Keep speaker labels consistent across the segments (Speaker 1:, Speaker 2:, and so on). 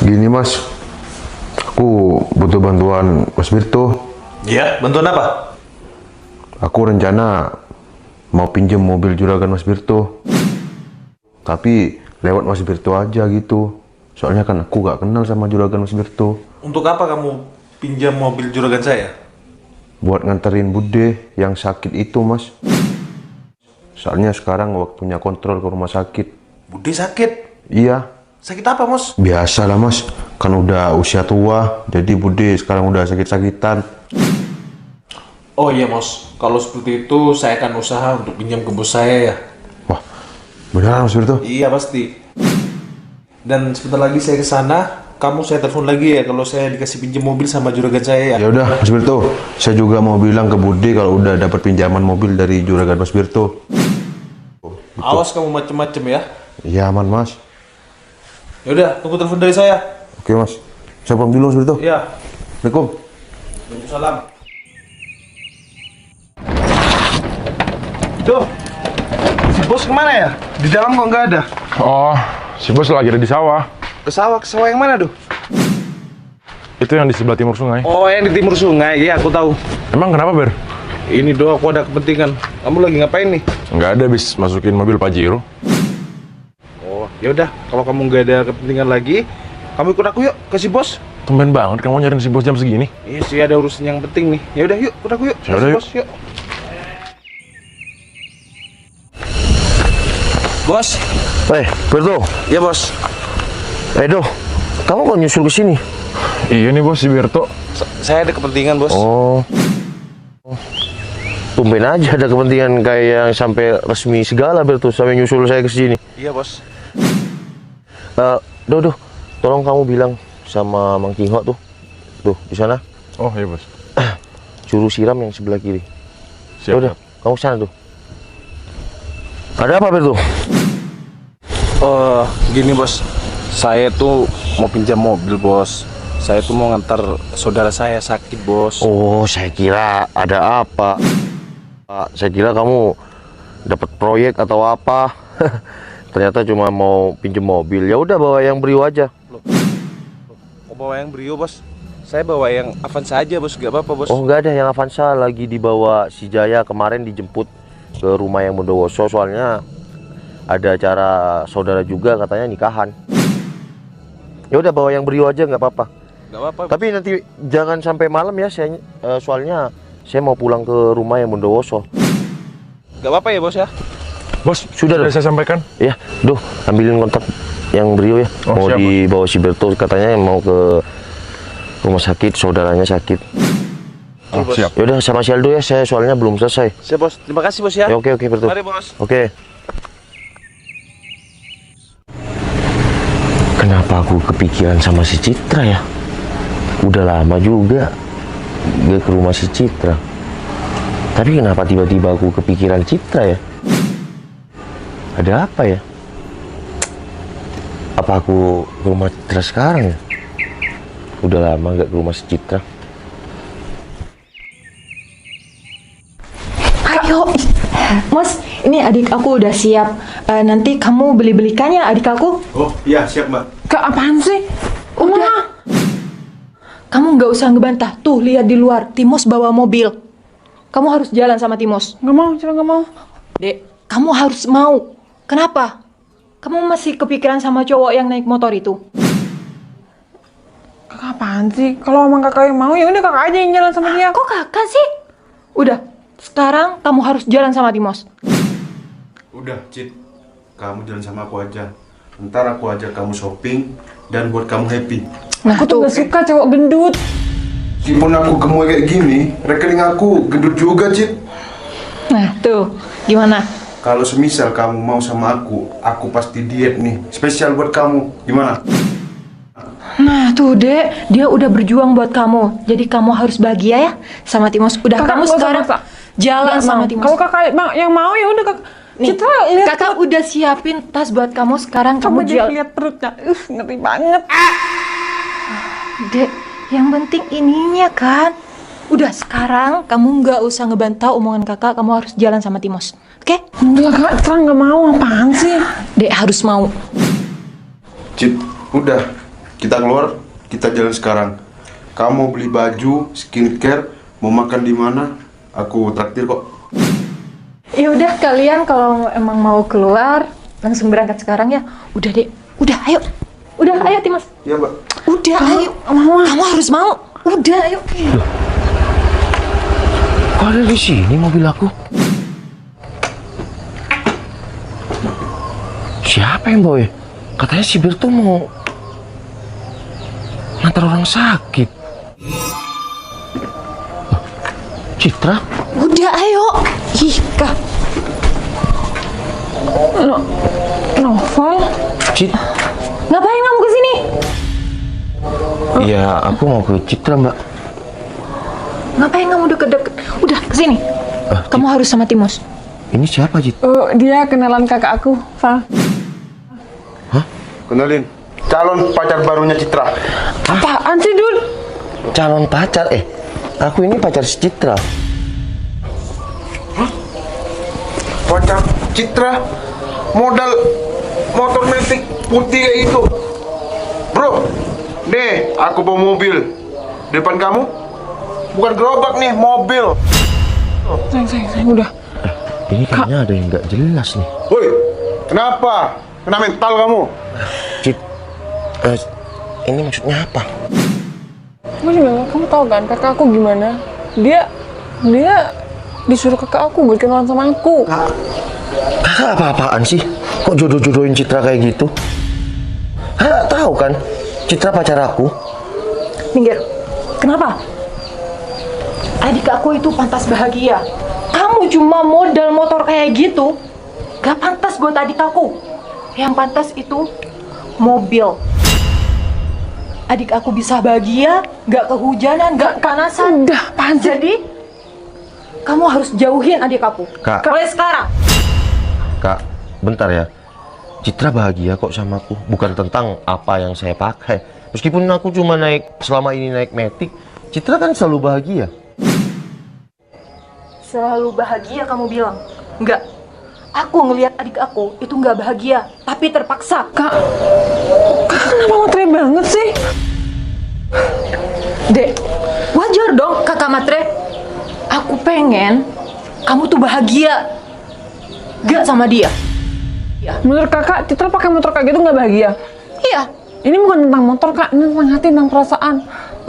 Speaker 1: Gini mas, aku butuh bantuan Mas Birto.
Speaker 2: Iya, bantuan apa?
Speaker 1: Aku rencana mau pinjam mobil juragan Mas Birto, tapi lewat Mas Birto aja gitu. Soalnya kan aku gak kenal sama juragan Mas Birto.
Speaker 2: Untuk apa kamu pinjam mobil juragan saya?
Speaker 1: Buat nganterin Bude yang sakit itu mas. Soalnya sekarang waktunya kontrol ke rumah sakit.
Speaker 2: Bude sakit?
Speaker 1: Iya.
Speaker 2: Sakit apa, Mos?
Speaker 1: Biasalah mas, kan udah usia tua, jadi Bude sekarang udah sakit-sakitan.
Speaker 2: Oh iya, Mos. Kalau seperti itu, saya akan usaha untuk pinjam ke bos saya ya.
Speaker 1: Wah, beneran Mas Birto?
Speaker 2: Iya, pasti. Dan sebentar lagi saya ke sana, kamu saya telepon lagi ya kalau saya dikasih pinjam mobil sama juragan saya ya.
Speaker 1: Ya udah Mas Birto, saya juga mau bilang ke Bude kalau udah dapat pinjaman mobil dari juragan Mas Birto.
Speaker 2: Awas kamu macem-macem ya.
Speaker 1: Iya aman mas.
Speaker 2: Ya udah, tunggu telepon dari saya.
Speaker 1: Oke mas, saya pamit dulu Mas Birto.
Speaker 2: Iya.
Speaker 1: Assalamualaikum.
Speaker 2: Waalaikumsalam. Tuh, si bos kemana ya? Di dalam kok nggak ada.
Speaker 3: Oh, si bos lagi ada di sawah.
Speaker 2: Ke sawah yang mana tuh?
Speaker 3: Itu yang di sebelah timur sungai.
Speaker 2: Oh, yang di timur sungai. Iya, aku tahu.
Speaker 3: Emang kenapa, Ber?
Speaker 2: Ini doang aku ada kepentingan. Kamu lagi ngapain nih?
Speaker 3: Nggak ada, habis masukin mobil Pajero.
Speaker 2: Oh, ya udah. Kalau kamu nggak ada kepentingan lagi, kamu ikut aku yuk ke si bos.
Speaker 3: Tumben banget kamu nyariin si bos jam segini.
Speaker 2: Iya sih, ada urusan yang penting nih. Ya udah yuk, ikut aku yuk.
Speaker 3: Ya udah,
Speaker 2: Si
Speaker 3: yuk.
Speaker 2: Bos, yuk. Bos.
Speaker 1: Birto.
Speaker 2: Iya, Bos.
Speaker 1: Edo, kamu kok nyusul ke sini?
Speaker 3: Iya nih bos, si Birto.
Speaker 2: Saya ada kepentingan, Bos.
Speaker 1: Oh. Tumben aja ada kepentingan kayak yang sampai resmi segala Birto, sampai nyusul saya ke sini.
Speaker 2: Iya, Bos.
Speaker 1: Doh, tolong kamu bilang sama Mang Kingho tuh di sana,
Speaker 3: Oh iya bos.
Speaker 1: suruh siram yang sebelah kiri.
Speaker 3: Siap.
Speaker 1: Udah, kamu sana tuh. Ada apa Birto?
Speaker 2: Gini, Bos. Saya tuh mau pinjam mobil, Bos. Saya tuh mau ngantar saudara saya sakit, Bos.
Speaker 1: Oh, saya kira ada apa. Saya kira kamu dapat proyek atau apa. Ternyata cuma mau pinjam mobil. Ya udah bawa yang Brio aja.
Speaker 2: Mau bawa yang Brio, Bos? Saya bawa yang Avanza aja, Bos. Gak apa-apa, Bos.
Speaker 1: Oh, nggak ada, yang Avanza lagi dibawa si Jaya, kemarin dijemput ke rumah yang Bondowoso, soalnya ada acara saudara juga katanya nikahan. Ya udah bawa yang Brio aja, nggak apa-apa.
Speaker 2: Gak apa-apa, Bos.
Speaker 1: Tapi nanti jangan sampai malam ya, soalnya saya mau pulang ke rumah yang Bondowoso.
Speaker 2: Gak apa-apa ya, Bos ya?
Speaker 3: Bos,
Speaker 1: Sudah,
Speaker 3: sudah
Speaker 1: Dok.
Speaker 3: saya sampaikan.
Speaker 1: Ya, ambilin kontak yang Brio ya.
Speaker 3: Oh,
Speaker 1: Mau
Speaker 3: siap,
Speaker 1: dibawa si Berto, katanya mau ke rumah sakit, saudaranya sakit.
Speaker 3: Oh,
Speaker 2: Bos.
Speaker 3: siap.
Speaker 1: Ya udah sama si Aldo ya, saya soalnya belum selesai.
Speaker 2: Siap, Bos. Terima kasih, Bos ya.
Speaker 1: Ya oke Berto.
Speaker 2: Mari, Bos.
Speaker 1: Oke. Kenapa aku kepikiran sama si Citra ya? Udah lama juga gak ke rumah si Citra. Tapi kenapa tiba-tiba aku kepikiran Citra ya? Ada apa ya? Apa aku ke rumah Citra sekarang ya? Udah lama gak ke rumah si Citra.
Speaker 4: Ayo, Mas, ini adik aku udah siap. Nanti kamu beli-belikannya adik aku.
Speaker 2: Oh, iya, siap, Mbak.
Speaker 4: Apaan sih? Udah. Kamu nggak usah ngebantah. Tuh, lihat di luar. Timos bawa mobil. Kamu harus jalan sama Timos.
Speaker 5: Nggak mau, Citra nggak mau.
Speaker 4: Dek, kamu harus mau. Kenapa? Kamu masih kepikiran sama cowok yang naik motor itu?
Speaker 5: Kakak apaan sih? Kalau emang kakak yang mau, ya udah kakak aja yang jalan sama dia.
Speaker 4: Kok kakak sih? Udah, sekarang kamu harus jalan sama Timos.
Speaker 6: Udah, Cid. Kamu jalan sama aku aja. Ntar aku ajak kamu shopping dan buat kamu happy.
Speaker 4: Nah,
Speaker 5: Aku tuh
Speaker 4: tuh.
Speaker 5: gak suka cowok gendut.
Speaker 6: Meskipun aku gemuk kayak gini, rekening aku gendut juga, Cid.
Speaker 4: Nah, tuh. Gimana?
Speaker 6: Kalau semisal kamu mau sama aku pasti diet nih. Spesial buat kamu. Gimana?
Speaker 4: Nah, tuh, Dek. Dia udah berjuang buat kamu. Jadi kamu harus bahagia ya sama Timos. Udah,
Speaker 5: Kakak
Speaker 4: kamu
Speaker 5: nggak usah
Speaker 4: sekarang
Speaker 5: maksa.
Speaker 4: jalan
Speaker 5: Nggak
Speaker 4: sama
Speaker 5: mau.
Speaker 4: Timos.
Speaker 5: Kalau kakak yang mau ya udah kakak.
Speaker 4: Nih,
Speaker 5: Citra lihat
Speaker 4: kakak udah siapin tas buat kamu. Sekarang
Speaker 5: kamu
Speaker 4: kamu
Speaker 5: jadi
Speaker 4: jalan.
Speaker 5: lihat perutnya. Ngeri banget.
Speaker 4: Dek, yang penting ininya kan. Udah, sekarang kamu nggak usah ngebantah omongan kakak. Kamu harus jalan sama Timos. Oke?
Speaker 5: Enggak kak, Citra nggak mau. Apaan sih?
Speaker 4: Dek harus mau.
Speaker 6: Cid, udah. Kita keluar, kita jalan sekarang. Kamu mau beli baju, skincare, mau makan di mana? Aku traktir kok.
Speaker 4: Ya udah, kalian kalau emang mau keluar langsung berangkat sekarang ya. Udah deh, udah ayo. Udah ayo Timas.
Speaker 6: Iya, Mbak.
Speaker 4: Udah ayo. Kamu harus mau. Udah ayo.
Speaker 1: Kok ada di sini mobil aku? Siapa yang bawa ya? Katanya si Bir tuh mau ngantar orang sakit. Loh, Citra?
Speaker 4: Udah ayo. Ih, Kak.
Speaker 5: Novel?
Speaker 1: Cit?
Speaker 4: Ngapain kamu kesini?
Speaker 1: Iya, aku mau ke Citra, Mbak.
Speaker 4: Ngapain kamu deket-deket? Udah kesini. Kamu harus sama Timus.
Speaker 1: Ini siapa, Cit?
Speaker 5: Dia kenalan kakak aku, Val.
Speaker 6: Kenalin, calon pacar barunya Citra.
Speaker 5: Apaan sih, Dul?
Speaker 1: Calon pacar? Aku ini pacar si Citra.
Speaker 6: Pacar Citra, modal motor metik putih kayak gitu. Bro, nih aku bawa mobil. Depan kamu, bukan gerobak nih, mobil.
Speaker 5: Sayang, udah.
Speaker 1: Ini kayaknya ada yang nggak jelas nih.
Speaker 6: Woi, kenapa? Kena mental kamu?
Speaker 1: Cit, ini maksudnya apa?
Speaker 5: Aku juga nggak, kamu tahu kan kakak aku gimana? Dia disuruh kakak aku buat kenalan sama aku.
Speaker 1: Kakak apa-apaan sih? Kok jodoh-jodohin Citra kayak gitu? Kakak tahu kan, Citra pacar aku.
Speaker 4: Minggir. Kenapa? Adik aku itu pantas bahagia. Kamu cuma modal motor kayak gitu. Gak pantas buat adik aku. Yang pantas itu mobil. Adik aku bisa bahagia, gak kehujanan, gak kepanasan.
Speaker 5: Udah, apaan sih?
Speaker 4: Jadi, kamu harus jauhin adik aku.
Speaker 1: Kak.
Speaker 4: Mulai sekarang.
Speaker 1: Kak, bentar ya. Citra bahagia kok sama aku. Bukan tentang apa yang saya pakai. Meskipun aku cuma selama ini naik Matic, Citra kan selalu bahagia.
Speaker 4: Selalu bahagia kamu bilang. Enggak. Aku ngelihat adik aku itu nggak bahagia, tapi terpaksa.
Speaker 5: Kak kenapa matre banget sih?
Speaker 4: Dek, wajar dong kakak matre. Aku pengen kamu tuh bahagia. Gak sama dia.
Speaker 5: Menurut kakak, Citra pakai motor kayak gitu nggak bahagia?
Speaker 4: Iya.
Speaker 5: Ini bukan tentang motor, Kak. Ini tentang hati, tentang perasaan.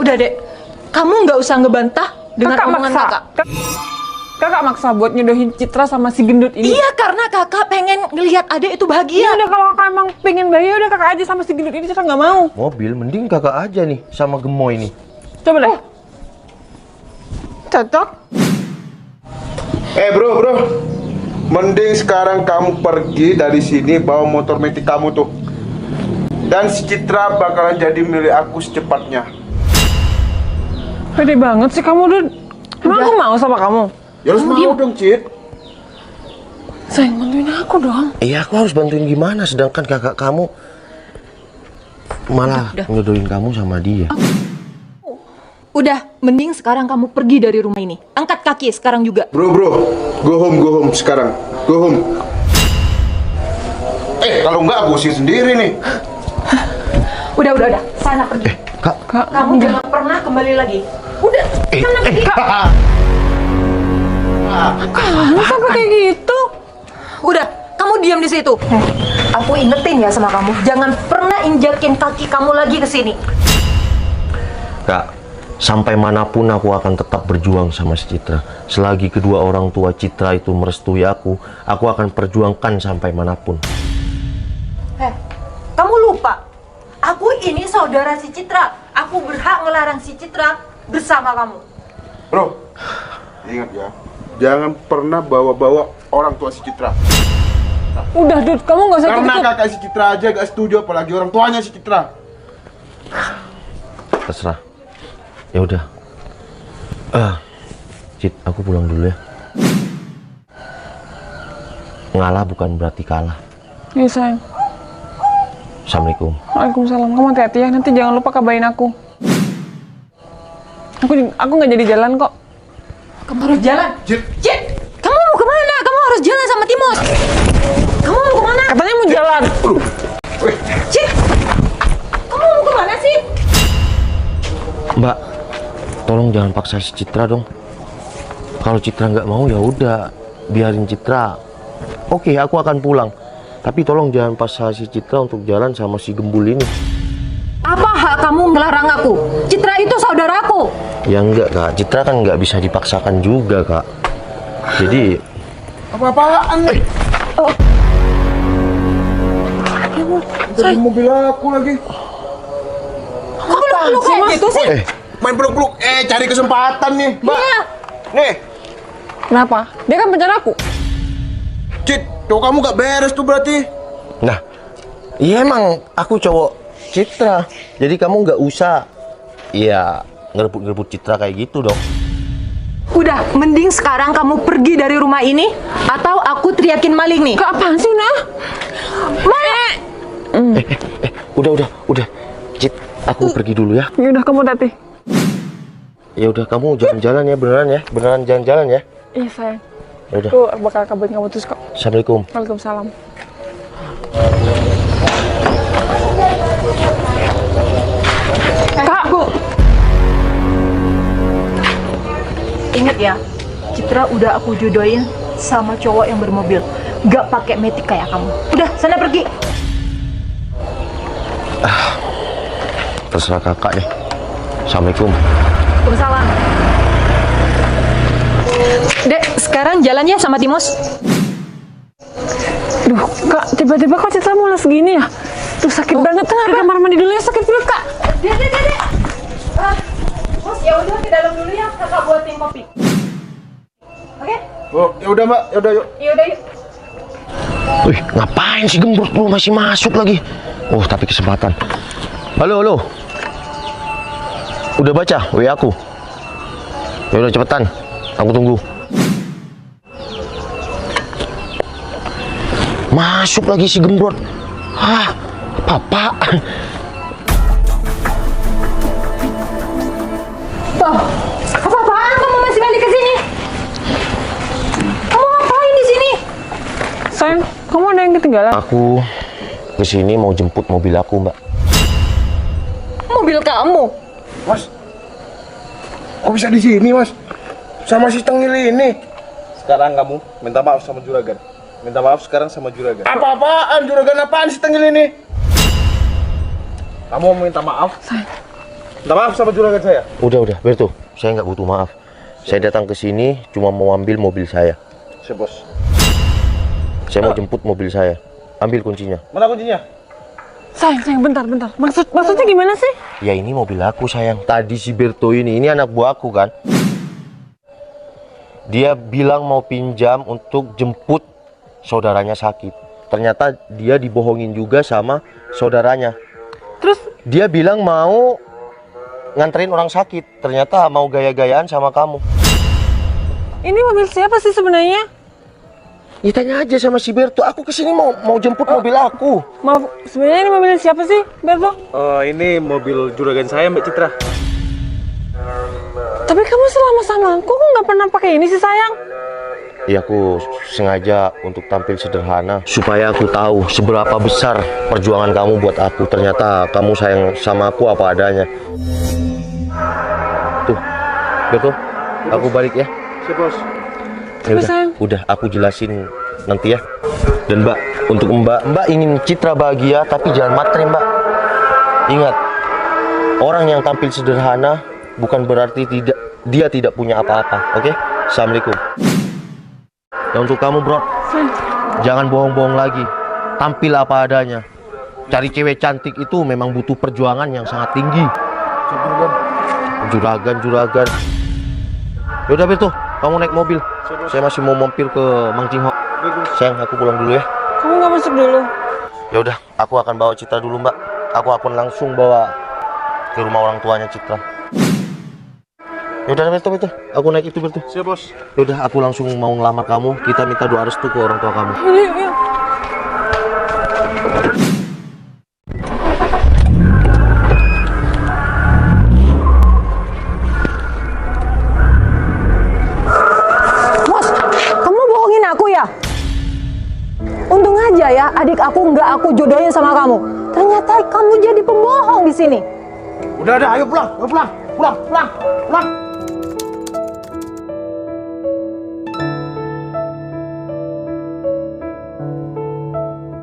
Speaker 4: Udah dek, kamu nggak usah ngebantah dengan omongan kakak.
Speaker 5: Kakak maksa buat nyodohin Citra sama si gendut ini.
Speaker 4: Iya, karena kakak pengen ngelihat adek itu bahagia.
Speaker 5: Ya udah, kalau kakak emang pengen bahagia, udah kakak aja sama si gendut ini. Citra nggak mau.
Speaker 1: Mobil, mending kakak aja nih sama gemoy nih.
Speaker 5: Coba deh. Cocok.
Speaker 6: Bro, mending sekarang kamu pergi dari sini bawa motor metik kamu tuh. Dan si Citra bakalan jadi milik aku secepatnya.
Speaker 5: Pede banget sih kamu, Dud. Emang aku mau sama kamu?
Speaker 6: Ya harus mau dong, Cit.
Speaker 5: Sayang, bantuin aku dong.
Speaker 1: Iya, aku harus bantuin gimana? Sedangkan kakak kamu malah nyodohin kamu sama dia.
Speaker 4: Udah, mending sekarang kamu pergi dari rumah ini. Angkat kaki sekarang juga.
Speaker 6: Bro, go home sekarang. Go home. Kalau enggak aku usir sendiri nih.
Speaker 4: Udah. Sana pergi.
Speaker 1: Kak,
Speaker 4: Kamu jangan pernah kembali lagi. Udah, sana pergi.
Speaker 5: Kamu sampai kayak gitu?
Speaker 4: Udah, kamu diam di situ. Aku ingetin ya sama kamu, jangan pernah injakin kaki kamu lagi ke sini.
Speaker 1: Kak, sampai manapun aku akan tetap berjuang sama si Citra. Selagi kedua orang tua Citra itu merestui aku akan perjuangkan sampai manapun.
Speaker 4: Kamu lupa, aku ini saudara si Citra. Aku berhak ngelarang si Citra bersama kamu.
Speaker 6: Bro, ingat ya, jangan pernah bawa-bawa orang tua si Citra.
Speaker 5: Udah, Dud, kamu nggak usah
Speaker 6: Karena
Speaker 5: ikut-ikut.
Speaker 6: kakak si Citra aja gak setuju, apalagi orang tuanya si Citra.
Speaker 1: Terserah. Ya udah. Cit, aku pulang dulu ya. Ngalah bukan berarti kalah.
Speaker 5: Iya, sayang.
Speaker 1: Assalamualaikum.
Speaker 5: Waalaikumsalam. Kamu hati-hati ya. Nanti jangan lupa kabarin aku. Aku nggak jadi jalan kok.
Speaker 4: Kamu harus jalan.
Speaker 6: Cit.
Speaker 4: Kamu mau kemana? Kamu harus jalan sama Timos. Kamu mau kemana?
Speaker 5: Katanya mau jalan.
Speaker 4: Cit, kamu mau kemana sih?
Speaker 1: Mbak, tolong jangan paksa si Citra dong. Kalau Citra nggak mau ya udah, biarin Citra. Oke, aku akan pulang. Tapi tolong jangan paksa si Citra untuk jalan sama si Gembul ini.
Speaker 4: Apa hak kamu ngelarang aku? Citra itu saudaraku.
Speaker 1: Ya enggak kak, Citra kan nggak bisa dipaksakan juga kak. Jadi
Speaker 6: Apa-apaan nih? Jadi mobil aku lagi.
Speaker 4: Kok lu kayak gitu sih?
Speaker 6: Main peluk-peluk. Cari kesempatan nih, Mbak.
Speaker 4: Iya.
Speaker 6: Nih,
Speaker 5: Kenapa? Dia kan pacar aku.
Speaker 6: Cit, tuh kamu gak beres tuh berarti.
Speaker 1: nah, iya emang aku cowok Citra. Jadi kamu nggak usah ya ngerebut-ngerebut Citra kayak gitu dong.
Speaker 4: Udah, mending sekarang kamu pergi dari rumah ini atau aku teriakin maling nih.
Speaker 5: Kak, apaan sih, Nah?
Speaker 1: Udah. Cit, aku pergi dulu ya.
Speaker 5: Ya udah, kamu hati.
Speaker 1: Ya udah, kamu jalan-jalan ya, beneran jalan-jalan ya.
Speaker 5: Iya, sayang.
Speaker 1: Ya udah.
Speaker 5: Aku bakal kabarin kamu terus kok.
Speaker 1: Assalamualaikum.
Speaker 5: Waalaikumsalam. Kak, Bu.
Speaker 4: Ingat ya, Citra udah aku jodohin sama cowok yang bermobil. Gak pakai metik kayak kamu. Udah, sana pergi.
Speaker 1: Terserah kakak deh. Assalamualaikum.
Speaker 4: Waalaikumsalam. Dek, sekarang jalannya sama Timos.
Speaker 5: Duh, Kak, tiba-tiba kok Citra mulas gini ya? Tuh sakit banget. Ke kamar mandi dulu ya, sakit perut, Kak.
Speaker 4: Dek. Bos, ya udah ke dalam dulu ya, kakak buatin kopi. Oke?
Speaker 6: Oh, ya udah Mbak, ya udah yuk.
Speaker 4: Yaudah yuk.
Speaker 1: Wih, ngapain si Gembrot lu masih masuk lagi? Oh, tapi kesempatan. Halo. Udah baca WA aku? Ya udah cepetan. Aku tunggu. Masuk lagi si Gembrot. Apa-apaan?
Speaker 4: Apa-apaan kamu masih balik ke sini? Kamu ngapain di sini?
Speaker 5: Sayang, kamu ada yang ketinggalan?
Speaker 1: Aku kesini mau jemput mobil aku, Mbak.
Speaker 4: Mobil kamu?
Speaker 6: Mas, kok bisa di sini, Mas? Sama si Tengil ini. Sekarang kamu minta maaf sama Juragan. Minta maaf sekarang sama Juragan. Apa-apaan? Juragan apaan si Tengil ini? Kamu mau minta maaf? Minta maaf sama Juragan saya.
Speaker 1: Udah, Berto. Saya nggak butuh maaf. Saya datang ke sini cuma mau ambil mobil saya.
Speaker 6: Si bos.
Speaker 1: Saya mau jemput mobil saya. Ambil kuncinya.
Speaker 6: Mana kuncinya?
Speaker 5: Sayang, bentar. Maksudnya gimana sih?
Speaker 1: Ya ini mobil aku sayang. Tadi si Berto ini anak buah aku kan. Dia bilang mau pinjam untuk jemput saudaranya sakit. Ternyata dia dibohongin juga sama saudaranya.
Speaker 5: Terus?
Speaker 1: Dia bilang mau nganterin orang sakit. Ternyata mau gaya-gayaan sama kamu.
Speaker 5: Ini mobil siapa sih sebenarnya?
Speaker 1: Ya tanya aja sama si Berto. Aku kesini mau jemput mobil aku.
Speaker 5: Maaf, sebenarnya ini mobil siapa sih, Berto?
Speaker 2: Ini mobil juragan saya, Mbak Citra.
Speaker 5: Tapi kamu selama sama aku kok nggak pernah pakai ini sih, sayang?
Speaker 1: Ya aku sengaja untuk tampil sederhana supaya aku tahu seberapa besar perjuangan kamu buat aku. Ternyata kamu sayang sama aku apa adanya. Tuh, Berto, aku balik ya.
Speaker 6: Si bos.
Speaker 1: Ya udah aku jelasin nanti ya. Dan Mbak, untuk Mbak ingin Citra bahagia tapi jangan matre, Mbak. Ingat, orang yang tampil sederhana bukan berarti dia tidak punya apa-apa. Oke? Assalamualaikum. Dan untuk kamu, Bro, jangan bohong-bohong lagi. Tampil apa adanya. Cari cewek cantik itu memang butuh perjuangan yang sangat tinggi. Juragan. Yaudah, Berto, kamu naik mobil. Saya masih mau mampir ke Mang Cinghok. Sayang, aku pulang dulu ya.
Speaker 5: Kamu nggak masuk dulu?
Speaker 1: Ya udah, aku akan bawa Citra dulu, Mbak. Aku akan langsung bawa ke rumah orang tuanya Citra. Ya udah, Berto. Aku naik itu, Berto.
Speaker 6: Si bos.
Speaker 1: Ya udah, aku langsung mau ngelamar kamu. Kita minta doa restu ke orang tua kamu.
Speaker 5: Yuk.
Speaker 4: Untung aja ya adik aku nggak aku jodohin sama kamu. Ternyata kamu jadi pembohong di sini.
Speaker 6: Udah, ayo pulang. pulang, pulang, pulang.